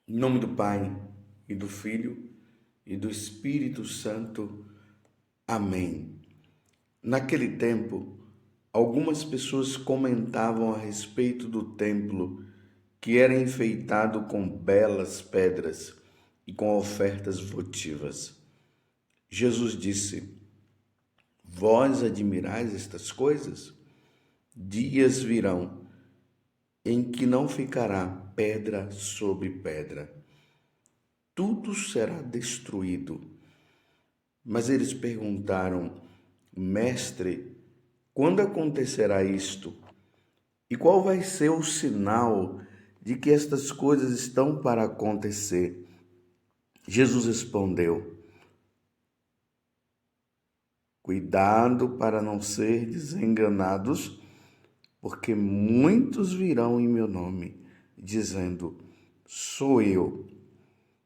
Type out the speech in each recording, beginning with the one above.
Em nome do Pai, e do Filho, e do Espírito Santo. Amém. Naquele tempo, algumas pessoas comentavam a respeito do templo, que era enfeitado com belas pedras e com ofertas votivas. Jesus disse: Vós admirais estas coisas? Dias virão em que não ficará pedra sobre pedra. Tudo será destruído. Mas eles perguntaram: Mestre, quando acontecerá isto? E qual vai ser o sinal de que estas coisas estão para acontecer? Jesus respondeu: Cuidado para não ser desenganados, porque muitos virão em meu nome, dizendo: Sou eu.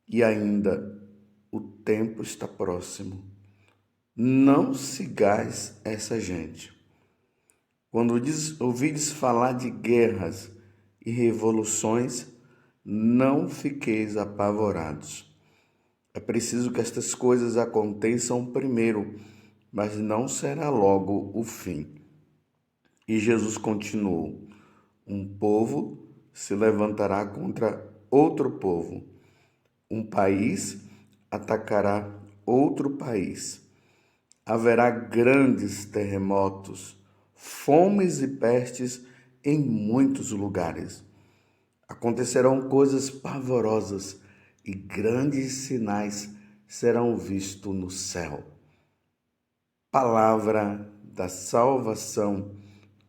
E ainda, o tempo está próximo. Não sigais essa gente. Quando ouvides falar de guerras e revoluções, não fiqueis apavorados. É preciso que estas coisas aconteçam primeiro, mas não será logo o fim. E Jesus continuou: Um povo se levantará contra outro povo, um país atacará outro país. Haverá grandes terremotos, fomes e pestes em muitos lugares. Acontecerão coisas pavorosas e grandes sinais serão vistos no céu. Palavra da salvação,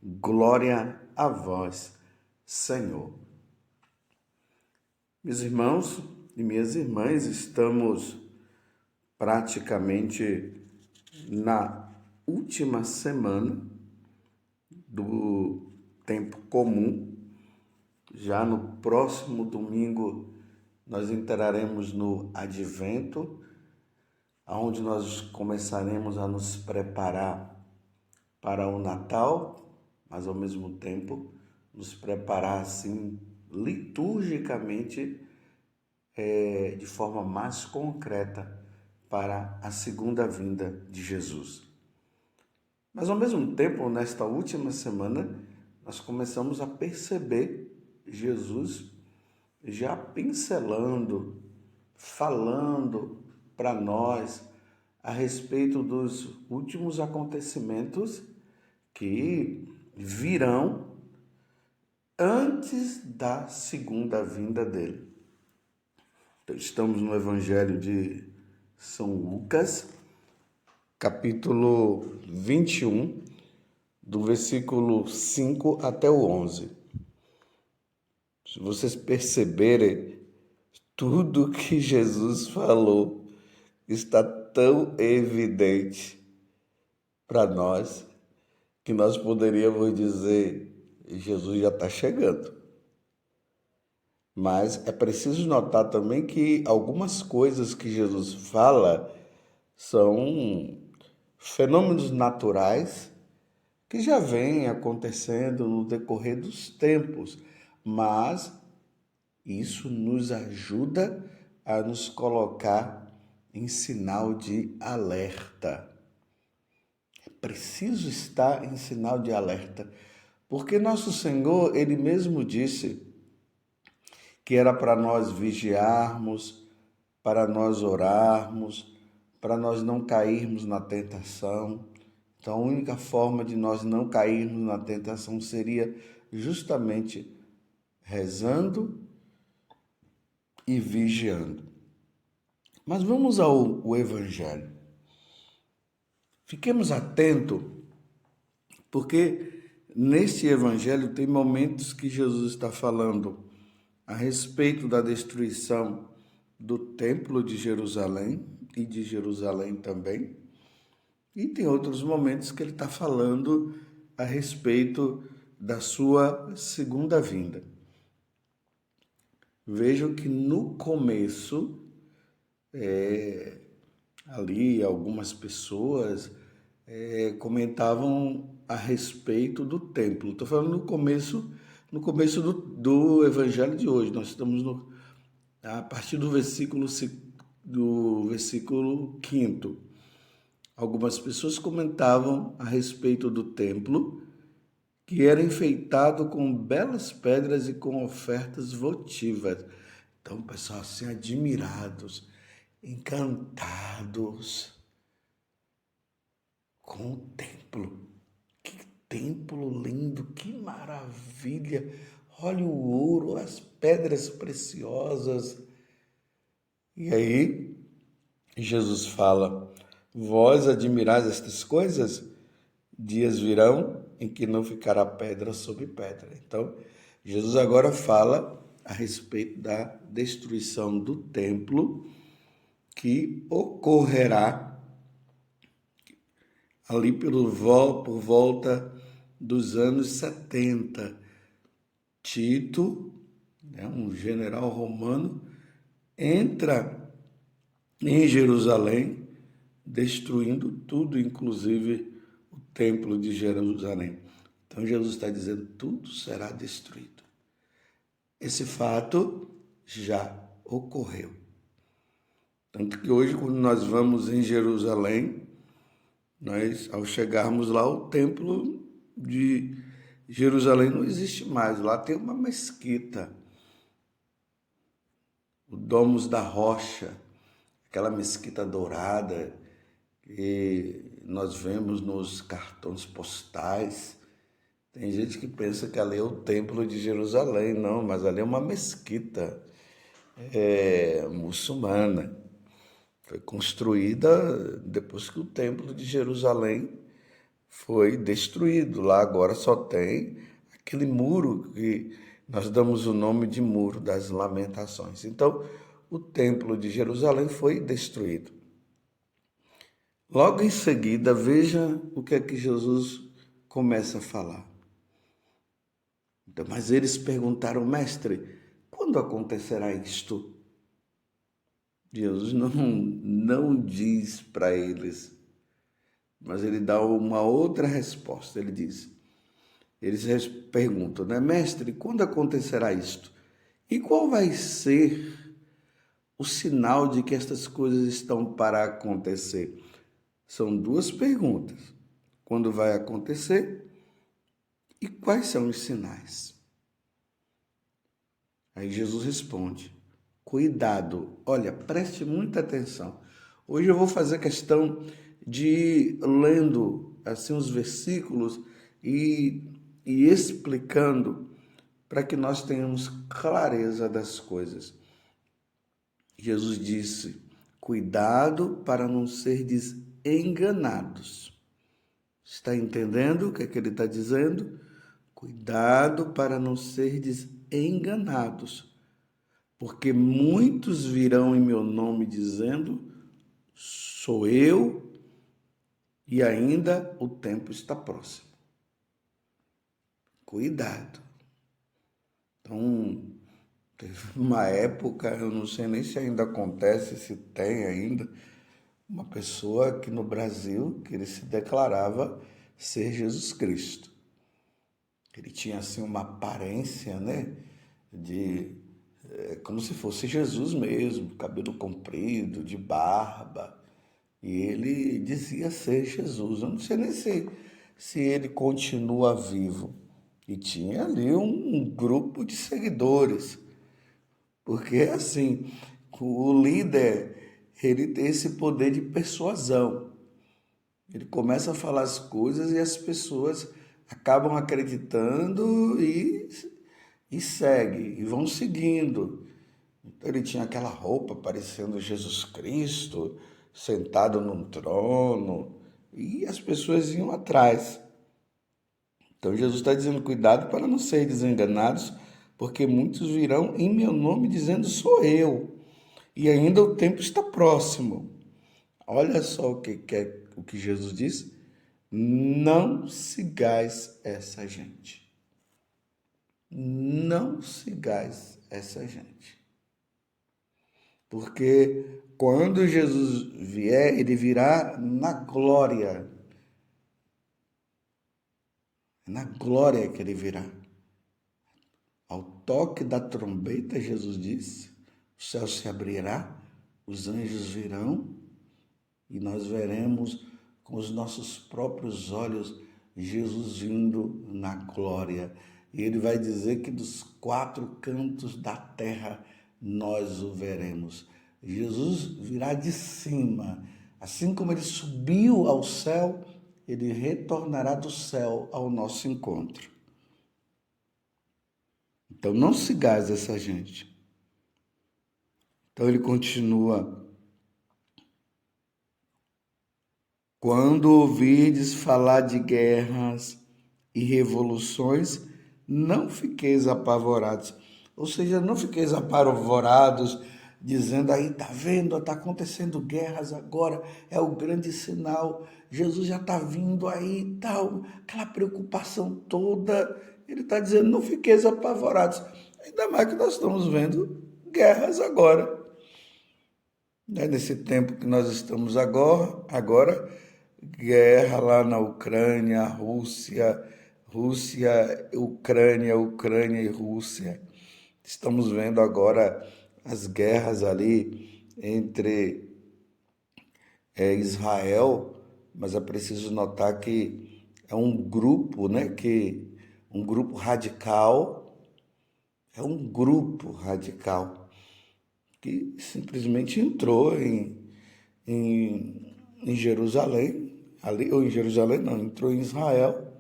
glória a vós, Senhor. Meus irmãos e minhas irmãs, estamos praticamente na última semana do tempo comum. Já no próximo domingo nós entraremos no Advento, onde nós começaremos a nos preparar para o Natal, mas ao mesmo tempo nos preparar assim liturgicamente, de forma mais concreta para a segunda vinda de Jesus. Mas ao mesmo tempo, nesta última semana, nós começamos a perceber Jesus já pincelando, falando para nós a respeito dos últimos acontecimentos que virão antes da segunda vinda dele. Então, estamos no Evangelho de São Lucas, capítulo 21, do versículo 5 até o 11. Se vocês perceberem, tudo que Jesus falou está tão evidente para nós que nós poderíamos dizer: Jesus já está chegando. Mas é preciso notar também que algumas coisas que Jesus fala são fenômenos naturais que já vêm acontecendo no decorrer dos tempos, mas isso nos ajuda a nos colocar em sinal de alerta. É preciso estar em sinal de alerta, porque nosso Senhor, Ele mesmo disse que era para nós vigiarmos, para nós orarmos, para nós não cairmos na tentação. Então, a única forma de nós não cairmos na tentação seria justamente rezando e vigiando. Mas vamos ao Evangelho. Fiquemos atentos, porque neste Evangelho tem momentos que Jesus está falando a respeito da destruição do Templo de Jerusalém e de Jerusalém também. E tem outros momentos que ele está falando a respeito da sua segunda vinda. Vejam que no começo, ali algumas pessoas comentavam a respeito do templo. Estou falando no começo do evangelho de hoje. Nós estamos a partir do versículo 5, algumas pessoas comentavam a respeito do templo, que era enfeitado com belas pedras e com ofertas votivas. Então, o pessoal assim, admirados, encantados com o templo. Que templo lindo, que maravilha! Olha o ouro, as pedras preciosas. E aí, Jesus fala: vós admirais estas coisas? Dias virão em que não ficará pedra sobre pedra. Então, Jesus agora fala a respeito da destruição do templo que ocorrerá ali por volta dos anos 70. Tito, um general romano, entra em Jerusalém, destruindo tudo, inclusive o templo de Jerusalém. Então Jesus está dizendo, tudo será destruído. Esse fato já ocorreu. Tanto que hoje, quando nós vamos em Jerusalém, nós, ao chegarmos lá, o templo de Jerusalém não existe mais. Lá tem uma mesquita, o Domus da Rocha, aquela mesquita dourada que nós vemos nos cartões postais. Tem gente que pensa que ali é o templo de Jerusalém. Não, mas ali é uma mesquita muçulmana. Foi construída depois que o templo de Jerusalém foi destruído. Lá agora só tem aquele muro que nós damos o nome de Muro das Lamentações. Então, o templo de Jerusalém foi destruído. Logo em seguida, veja o que é que Jesus começa a falar. Então, mas eles perguntaram, mestre, quando acontecerá isto? Jesus não diz para eles, mas ele dá uma outra resposta. Ele diz, eles perguntam, né, mestre, quando acontecerá isto? E qual vai ser o sinal de que estas coisas estão para acontecer? São duas perguntas. Quando vai acontecer e quais são os sinais? Aí Jesus responde, cuidado, olha, preste muita atenção. Hoje eu vou fazer questão de ir lendo assim os versículos e explicando para que nós tenhamos clareza das coisas. Jesus disse, cuidado para não serdes enganados. Está entendendo o que é que ele está dizendo? Cuidado para não serdes enganados, porque muitos virão em meu nome dizendo, sou eu, e ainda o tempo está próximo. Cuidado. Então, teve uma época, eu não sei nem se ainda acontece, se tem ainda, uma pessoa aqui no Brasil que ele se declarava ser Jesus Cristo. Ele tinha assim uma aparência, né, de como se fosse Jesus mesmo, cabelo comprido, de barba. E ele dizia ser Jesus. Eu não sei nem se ele continua vivo. E tinha ali um grupo de seguidores. Porque, assim, o líder, ele tem esse poder de persuasão. Ele começa a falar as coisas e as pessoas acabam acreditando e seguem, e vão seguindo. Então, ele tinha aquela roupa parecendo Jesus Cristo, sentado num trono, e as pessoas iam atrás. Então, Jesus está dizendo, cuidado para não ser desenganados, porque muitos virão em meu nome dizendo, sou eu. E ainda o tempo está próximo. Olha só o que Jesus diz. Não sigais essa gente. Não sigais essa gente. Porque quando Jesus vier, ele virá na glória. Na glória que ele virá. Ao toque da trombeta, Jesus disse, o céu se abrirá, os anjos virão e nós veremos com os nossos próprios olhos Jesus vindo na glória. E ele vai dizer que dos quatro cantos da terra nós o veremos. Jesus virá de cima. Assim como ele subiu ao céu, ele retornará do céu ao nosso encontro. Então não sigais essa gente. Então ele continua: quando ouvirdes falar de guerras e revoluções, não fiqueis apavorados. Ou seja, não fiqueis apavorados, dizendo aí, tá vendo, tá acontecendo guerras agora, é o grande sinal, Jesus já está vindo aí e tal, aquela preocupação toda. Ele está dizendo, não fiqueis apavorados. Ainda mais que nós estamos vendo guerras agora. Nesse tempo que nós estamos agora, guerra lá na Ucrânia, Rússia, Ucrânia e Rússia. Estamos vendo agora as guerras ali entre Israel, mas é preciso notar que é um grupo, né, um grupo radical, que simplesmente entrou em Jerusalém, ali, ou em Jerusalém não, entrou em Israel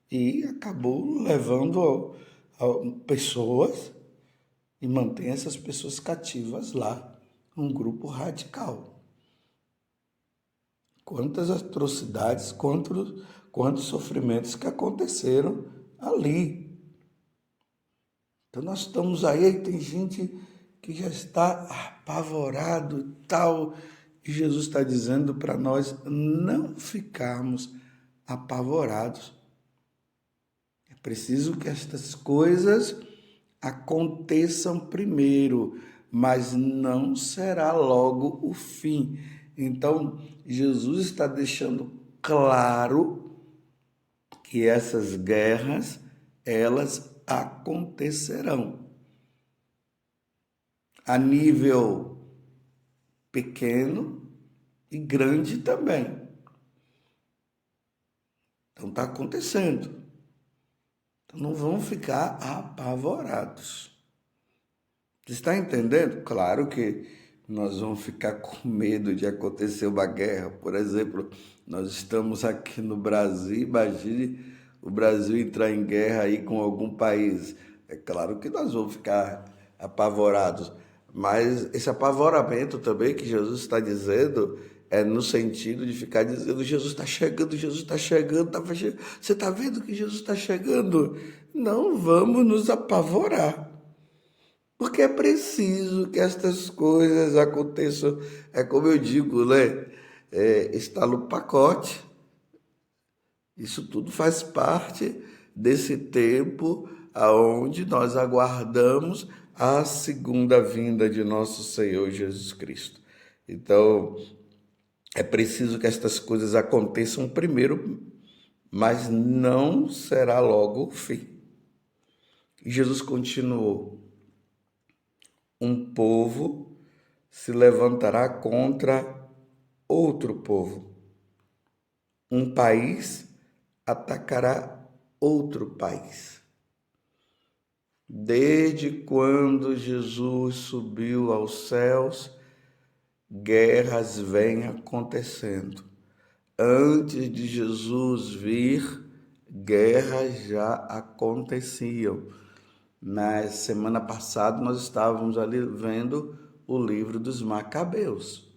e acabou levando pessoas e mantém essas pessoas cativas lá, um grupo radical. Quantas atrocidades, quantos sofrimentos que aconteceram ali. Então nós estamos aí, tem gente que já está apavorado e tal, e Jesus está dizendo para nós não ficarmos apavorados. É preciso que estas coisas aconteçam primeiro, mas não será logo o fim. Então, Jesus está deixando claro que essas guerras, elas acontecerão. A nível pequeno e grande também. Então está acontecendo. Então não vão ficar apavorados. Você está entendendo? Claro que nós vamos ficar com medo de acontecer uma guerra. Por exemplo, nós estamos aqui no Brasil, imagine o Brasil entrar em guerra aí com algum país. É claro que nós vamos ficar apavorados. Mas esse apavoramento também que Jesus está dizendo é no sentido de ficar dizendo Jesus está chegando, você está vendo que Jesus está chegando? Não vamos nos apavorar, porque é preciso que estas coisas aconteçam. É como eu digo, né? Está no pacote. Isso tudo faz parte desse tempo aonde nós aguardamos a segunda vinda de nosso Senhor Jesus Cristo. Então, é preciso que estas coisas aconteçam primeiro, mas não será logo o fim. E Jesus continuou: um povo se levantará contra outro povo. Um país atacará outro país. Desde quando Jesus subiu aos céus, guerras vêm acontecendo. Antes de Jesus vir, guerras já aconteciam. Na semana passada nós estávamos ali vendo o livro dos Macabeus.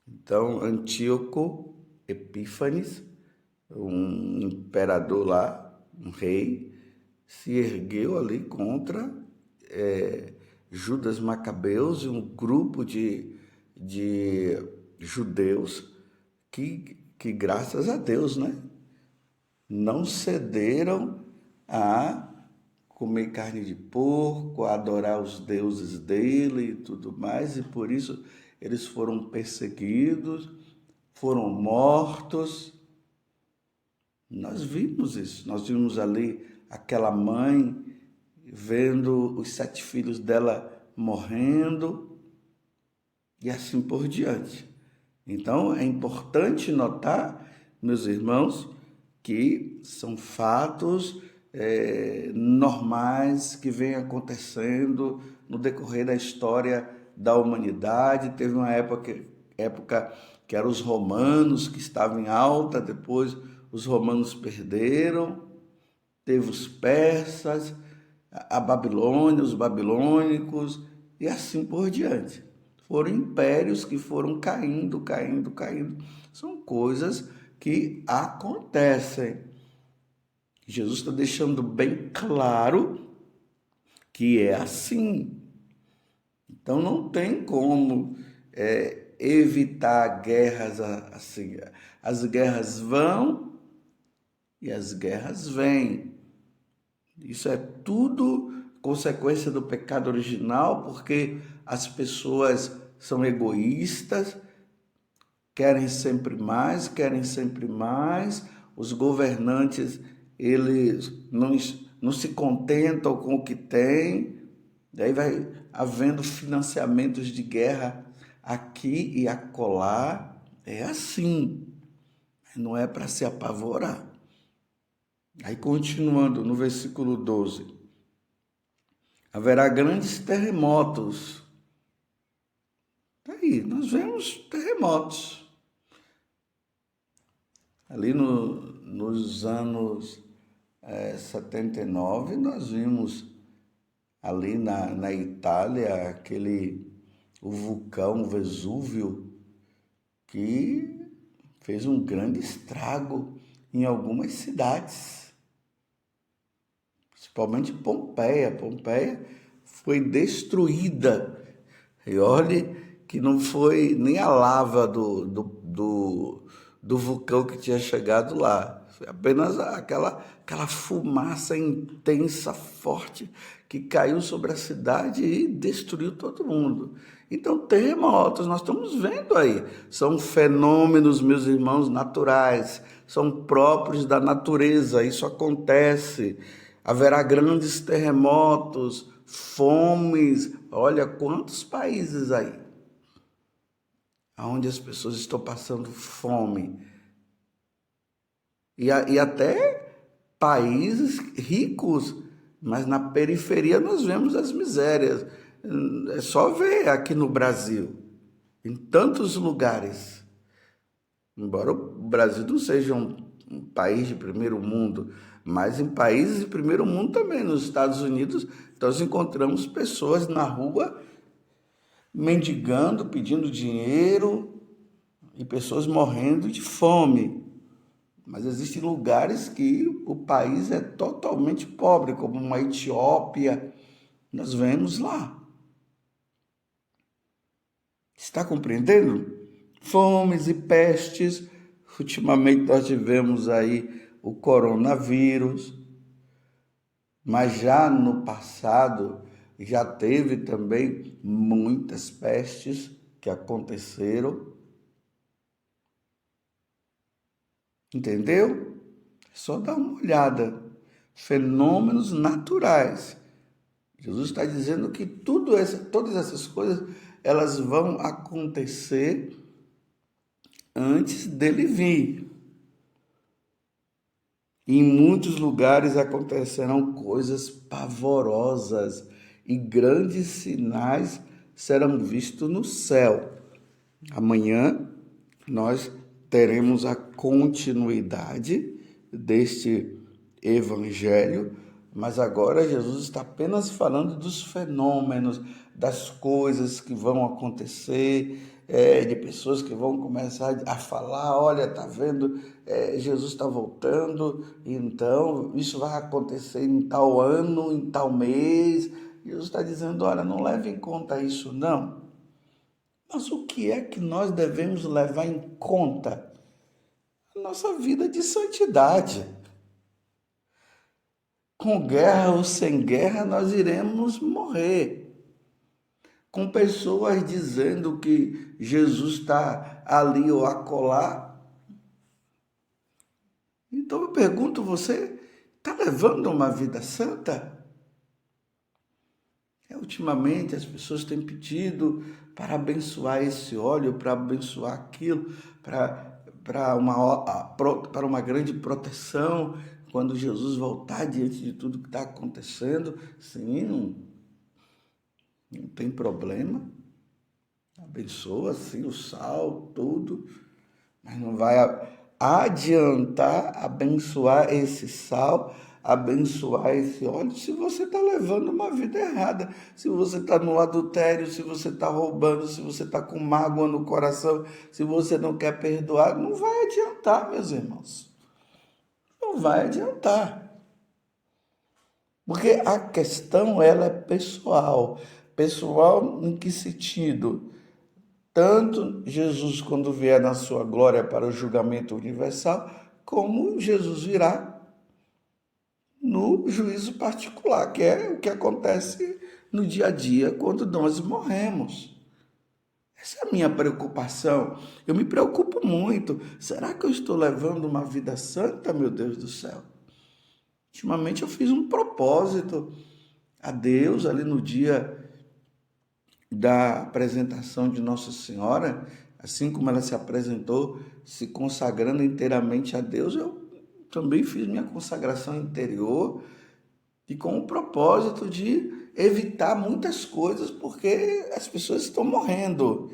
Então, Antíoco Epífanes, um imperador lá, um rei, se ergueu ali contra Judas Macabeus e um grupo de judeus que graças a Deus, né, não cederam a comer carne de porco, a adorar os deuses dele e tudo mais, e por isso eles foram perseguidos, foram mortos. Nós vimos isso, nós vimos ali aquela mãe vendo os 7 filhos dela morrendo e assim por diante. Então, é importante notar, meus irmãos, que são fatos normais que vêm acontecendo no decorrer da história da humanidade. Teve uma época que eram os romanos que estavam em alta, depois os romanos perderam, teve os persas, a Babilônia, os babilônicos e assim por diante. Foram impérios que foram caindo, caindo, caindo. São coisas que acontecem. Jesus está deixando bem claro que é assim. Então não tem como evitar guerras assim. As guerras vão e as guerras vêm. Isso é tudo consequência do pecado original, porque as pessoas são egoístas, querem sempre mais, os governantes, eles não se contentam com o que têm, daí vai havendo financiamentos de guerra aqui e acolá, é assim, não é para se apavorar. Aí continuando no versículo 12, haverá grandes terremotos. Aí, nós vemos terremotos. Ali nos anos 79, nós vimos ali na Itália o vulcão Vesúvio, que fez um grande estrago em algumas cidades. Principalmente Pompeia. Pompeia foi destruída. E olhe que não foi nem a lava do vulcão que tinha chegado lá. Foi apenas aquela fumaça intensa, forte, que caiu sobre a cidade e destruiu todo mundo. Então, terremotos, nós estamos vendo aí. São fenômenos, meus irmãos, naturais. São próprios da natureza. Isso acontece. Haverá grandes terremotos, fomes. Olha quantos países aí, onde as pessoas estão passando fome. E até países ricos, mas na periferia nós vemos as misérias. É só ver aqui no Brasil, em tantos lugares. Embora o Brasil não seja um país de primeiro mundo, mas em países de primeiro mundo também, nos Estados Unidos, nós encontramos pessoas na rua mendigando, pedindo dinheiro e pessoas morrendo de fome. Mas existem lugares que o país é totalmente pobre, como uma Etiópia, nós vemos lá. Está compreendendo? Fomes e pestes. Ultimamente nós tivemos aí o coronavírus, mas já no passado já teve também muitas pestes que aconteceram. Entendeu? É só dar uma olhada. Fenômenos naturais. Jesus está dizendo que todas essas coisas, elas vão acontecer antes dele vir. Em muitos lugares acontecerão coisas pavorosas e grandes sinais serão vistos no céu. Amanhã nós teremos a continuidade deste evangelho, mas agora Jesus está apenas falando dos fenômenos, das coisas que vão acontecer, de pessoas que vão começar a falar, olha, tá vendo, Jesus está voltando, então isso vai acontecer em tal ano, em tal mês. Jesus está dizendo, olha, não leve em conta isso não. Mas o que é que nós devemos levar em conta? A nossa vida de santidade. Com guerra ou sem guerra, nós iremos morrer. Com pessoas dizendo que Jesus está ali ou acolá. Então eu pergunto, você está levando uma vida santa? Ultimamente as pessoas têm pedido para abençoar esse óleo, para abençoar aquilo, para uma grande proteção quando Jesus voltar diante de tudo que está acontecendo. Sim, não tem problema. Abençoa sim o sal, tudo, mas não vai adiantar abençoar esse sal, abençoar esse óleo, se você está levando uma vida errada, se você está no adultério, se você está roubando, se você está com mágoa no coração, se você não quer perdoar, não vai adiantar, meus irmãos. Não vai adiantar. Porque a questão, ela é pessoal. Pessoal em que sentido? Tanto Jesus, quando vier na sua glória para o julgamento universal, como Jesus virá no juízo particular, que é o que acontece no dia a dia quando nós morremos. Essa é a minha preocupação. Eu me preocupo muito. Será que eu estou levando uma vida santa, meu Deus do céu? Ultimamente eu fiz um propósito a Deus ali no dia da apresentação de Nossa Senhora, assim como ela se apresentou, se consagrando inteiramente a Deus, eu também fiz minha consagração interior e com o propósito de evitar muitas coisas, porque as pessoas estão morrendo.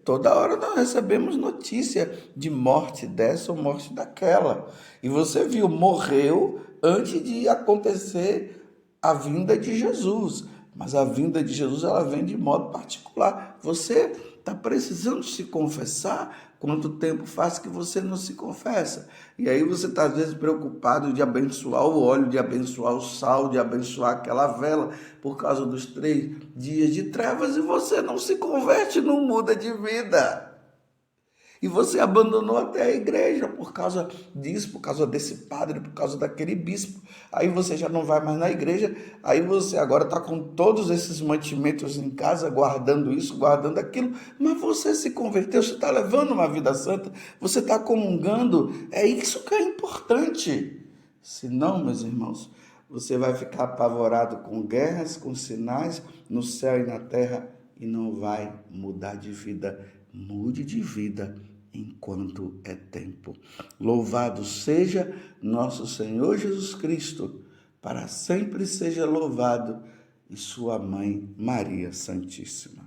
Toda hora nós recebemos notícia de morte dessa ou morte daquela. E você viu, morreu antes de acontecer a vinda de Jesus. Mas a vinda de Jesus, ela vem de modo particular. Você está precisando se confessar? Quanto tempo faz que você não se confessa? E aí você está, às vezes, preocupado de abençoar o óleo, de abençoar o sal, de abençoar aquela vela, por causa dos 3 dias de trevas, e você não se converte, não muda de vida. E você abandonou até a igreja por causa disso, por causa desse padre, por causa daquele bispo. Aí você já não vai mais na igreja, aí você agora está com todos esses mantimentos em casa, guardando isso, guardando aquilo, mas você se converteu, você está levando uma vida santa, você está comungando, é isso que é importante. Senão, meus irmãos, você vai ficar apavorado com guerras, com sinais no céu e na terra e não vai mudar de vida. Mude de vida enquanto é tempo. Louvado seja nosso Senhor Jesus Cristo, para sempre seja louvado, e sua mãe Maria Santíssima.